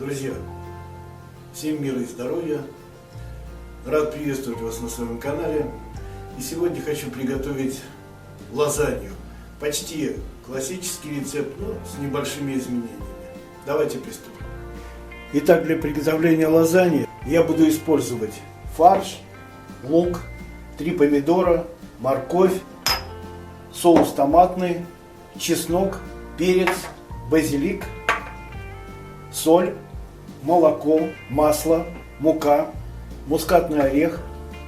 Друзья, всем мира и здоровья. Рад приветствовать вас на своем канале. И сегодня хочу приготовить лазанью. Почти классический рецепт, но с небольшими изменениями. Давайте приступим. Итак, для приготовления лазаньи я буду использовать фарш, лук, 3 помидора, морковь, соус томатный, чеснок, перец, базилик, соль, молоко, масло, мука, мускатный орех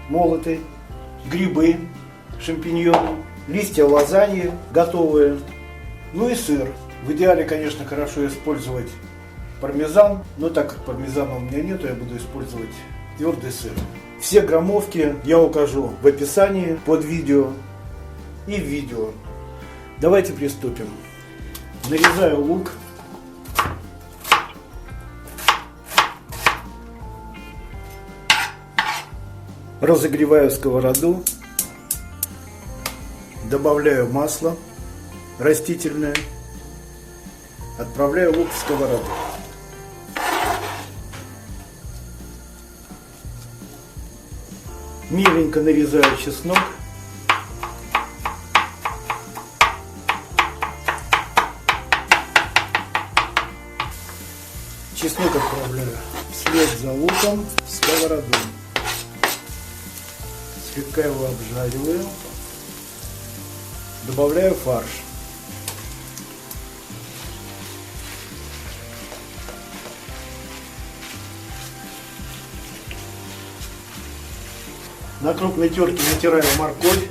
молотый, грибы, шампиньоны, листья лазаньи готовые, ну и сыр. В идеале, конечно, хорошо использовать пармезан, но так как пармезана у меня нету, я буду использовать твердый сыр. Все граммовки я укажу в описании под видео и в видео. Давайте приступим. Нарезаю лук. Разогреваю сковороду. Добавляю масло растительное. Отправляю лук в сковороду. Меленько нарезаю чеснок. Чеснок отправляю вслед за луком в сковороду. Слегка его обжариваю. Добавляю фарш. На крупной терке натираю морковь.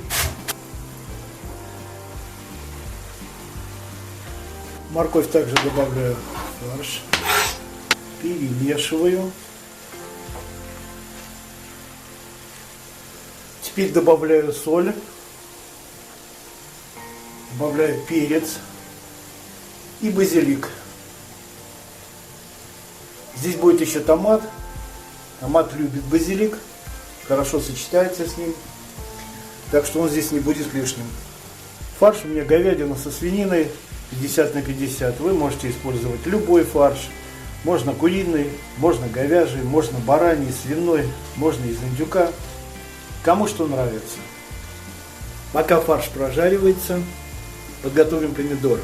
Морковь также добавляю в фарш. Перемешиваю. Теперь добавляю соль. Добавляю перец и базилик. Здесь будет еще томат. Томат любит базилик. Хорошо сочетается с ним. Так что он здесь не будет лишним. Фарш у меня говядина со свининой 50 на 50. Вы можете использовать любой фарш. Можно куриный, можно говяжий, можно бараний, свиной, можно из индюка. Кому что нравится. Пока фарш прожаривается, подготовим помидоры.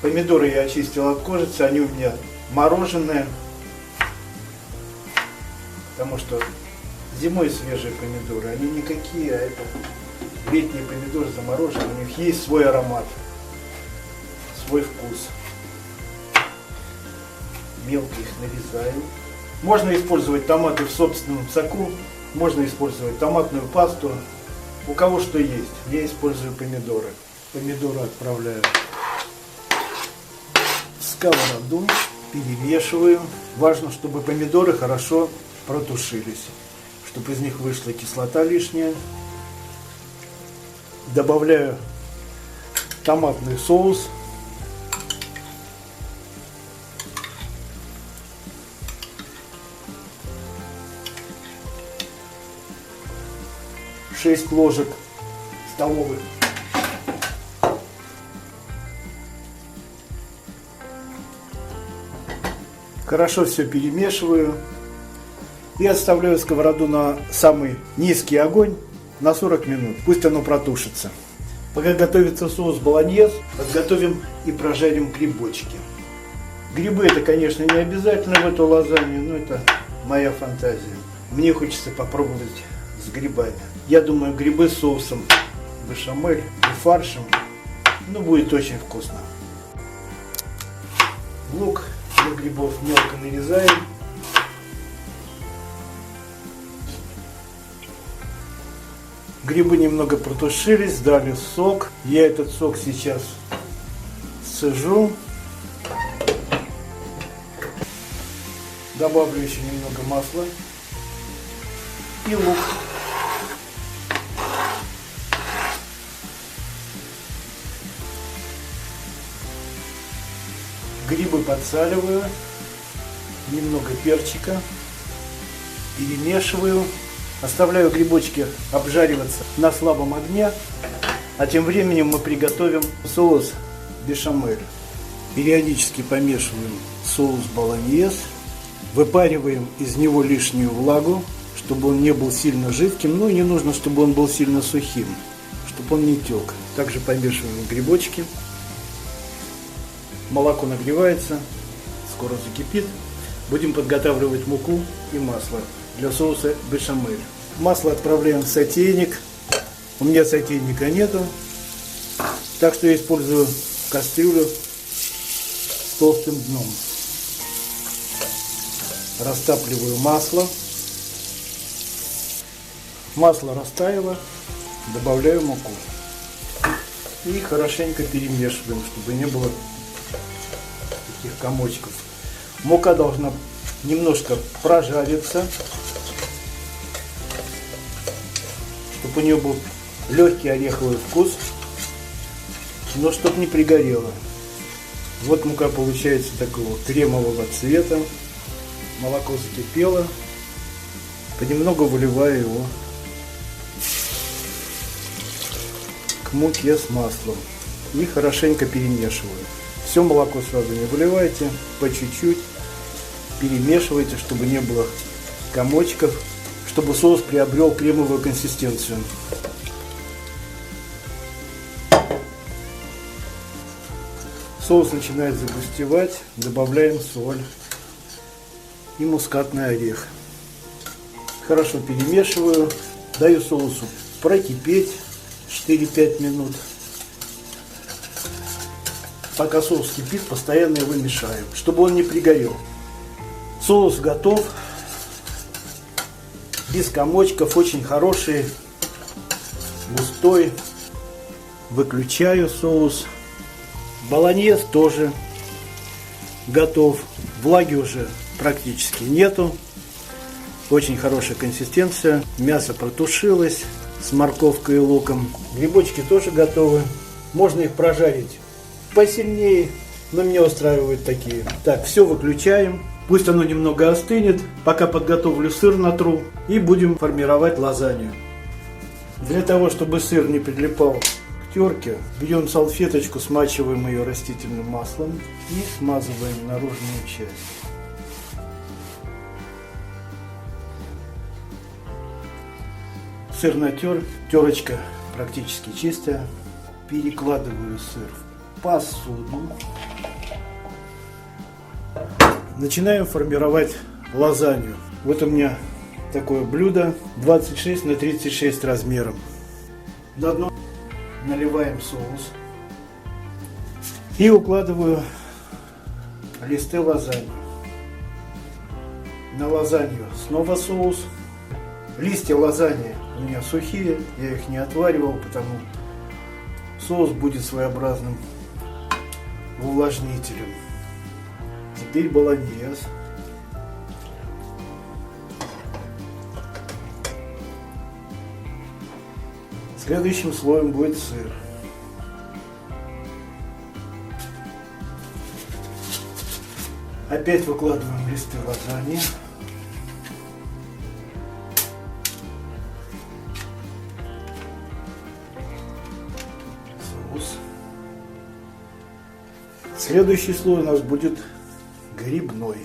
Помидоры я очистил от кожицы, они у меня мороженые. Потому что зимой свежие помидоры, они никакие, а это летние помидоры замороженные, у них есть свой аромат, свой вкус. Мелко их нарезаю. Можно использовать томаты в собственном соку, можно использовать томатную пасту, у кого что есть. Я использую помидоры. Помидоры отправляю в сковороду, перемешиваю. Важно, чтобы помидоры хорошо протушились, чтобы из них вышла кислота лишняя. Добавляю томатный соус. Шесть ложек столовых. Хорошо все перемешиваю. И отставляю сковороду на самый низкий огонь на 40 минут. Пусть оно протушится. Пока готовится соус болоньез, подготовим и прожарим грибочки. Грибы это, конечно, не обязательно в эту лазанью, но это моя фантазия. Мне хочется попробовать с грибами. Я думаю, грибы с соусом бешамель и фаршем, ну, будет очень вкусно. Лук для грибов мелко нарезаем. Грибы немного протушились, дали сок. Я этот сок сейчас сцежу. Добавлю еще немного масла и лук. Грибы подсаливаю, немного перчика, перемешиваю. Оставляю грибочки обжариваться на слабом огне, а тем временем мы приготовим соус бешамель. Периодически помешиваем соус болоньез. Выпариваем из него лишнюю влагу, чтобы он не был сильно жидким. Ну и не нужно, чтобы он был сильно сухим, чтобы он не тек. Также помешиваем грибочки. Молоко нагревается, скоро закипит. Будем подготавливать муку и масло для соуса бешамель. Масло отправляем в сотейник. У меня сотейника нету, так что я использую кастрюлю с толстым дном. Растапливаю масло. Масло растаяло, добавляю муку. И хорошенько перемешиваем, чтобы не было таких комочков. Мука должна немножко прожариться, чтобы у нее был легкий ореховый вкус, но чтобы не пригорело. Вот мука получается такого кремового цвета. Молоко закипело. Понемногу выливаю его к муке с маслом и хорошенько перемешиваю. Все молоко сразу не выливайте, по чуть-чуть перемешивайте, чтобы не было комочков, чтобы соус приобрел кремовую консистенцию. Соус начинает загустевать, добавляем соль и мускатный орех. Хорошо перемешиваю, даю соусу прокипеть 4-5 минут. Пока соус кипит, постоянно его мешаем, чтобы он не пригорел. Соус готов, без комочков, очень хороший, густой. Выключаю соус. Болоньез тоже готов. Влаги уже практически нету. Очень хорошая консистенция. Мясо протушилось с морковкой и луком. Грибочки тоже готовы. Можно их прожарить посильнее, но меня устраивают такие. Так, все выключаем. Пусть оно немного остынет. Пока подготовлю сыр, натру. И будем формировать лазанью. Для того, чтобы сыр не прилипал к терке, берем салфеточку, смачиваем ее растительным маслом и смазываем наружную часть. Сыр натер, терочка практически чистая. Перекладываю сыр в посуду. Начинаем формировать лазанью. Вот у меня такое блюдо 26 на 36 размером. На дно наливаем соус и укладываю листы лазаньи. На лазанью снова соус. Листья лазаньи у меня сухие, я их не отваривал, потому соус будет своеобразным увлажнителем. Теперь болоньез. Следующим слоем будет сыр. Опять выкладываем листы лазаньи. Соус. Следующий слой у нас будет грибной.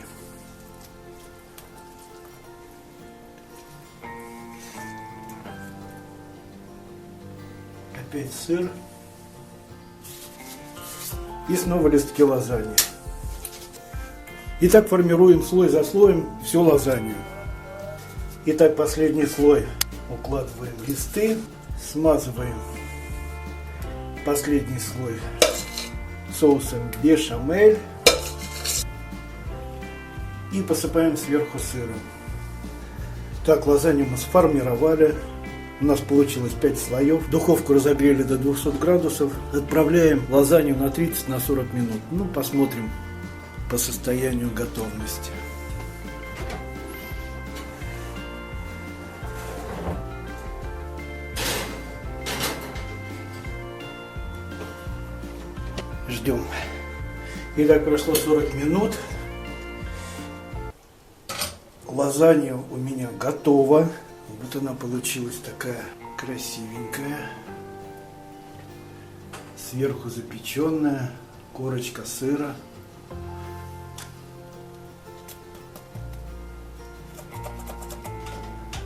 Опять сыр. И снова листки лазаньи. И так формируем слой за слоем всю лазанью. Итак, последний слой укладываем листы, смазываем последний слой соусом бешамель и посыпаем сверху сыром. Так, лазанью мы сформировали. У нас получилось 5 слоев. Духовку разогрели до 200 градусов. Отправляем лазанью на 30-40 минут. Ну, посмотрим по состоянию готовности. Ждем. Итак, прошло 40 минут. Лазанья у меня готова. Вот она получилась такая красивенькая. Сверху запеченная. корочка сыра.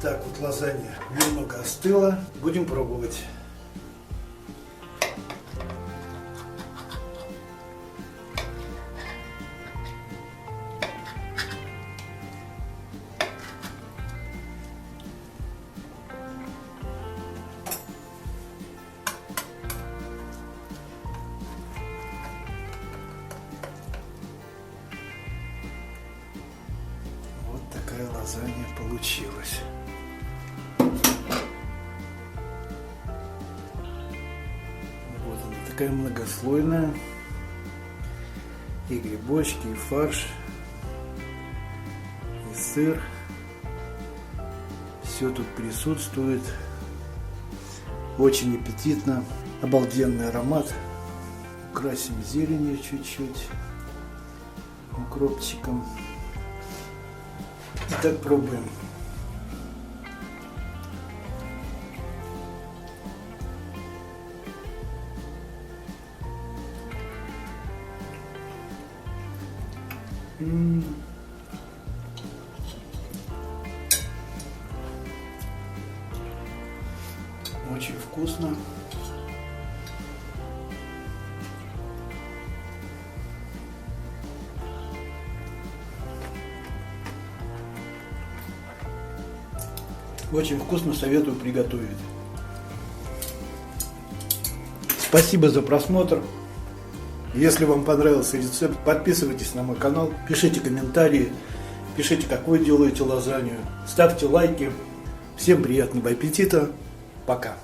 Так, вот лазанья немного остыла. Будем пробовать. Вот такая лазанья получилась. Вот она такая многослойная. И грибочки, и фарш, и сыр. Все тут присутствует. Очень аппетитно. Обалденный аромат. Украсим зеленью чуть-чуть. Укропчиком. Итак, пробуем. Очень вкусно. Очень вкусно, советую приготовить. Спасибо за просмотр. Если вам понравился рецепт, подписывайтесь на мой канал, пишите комментарии, пишите, как вы делаете лазанью, ставьте лайки. Всем приятного аппетита. Пока.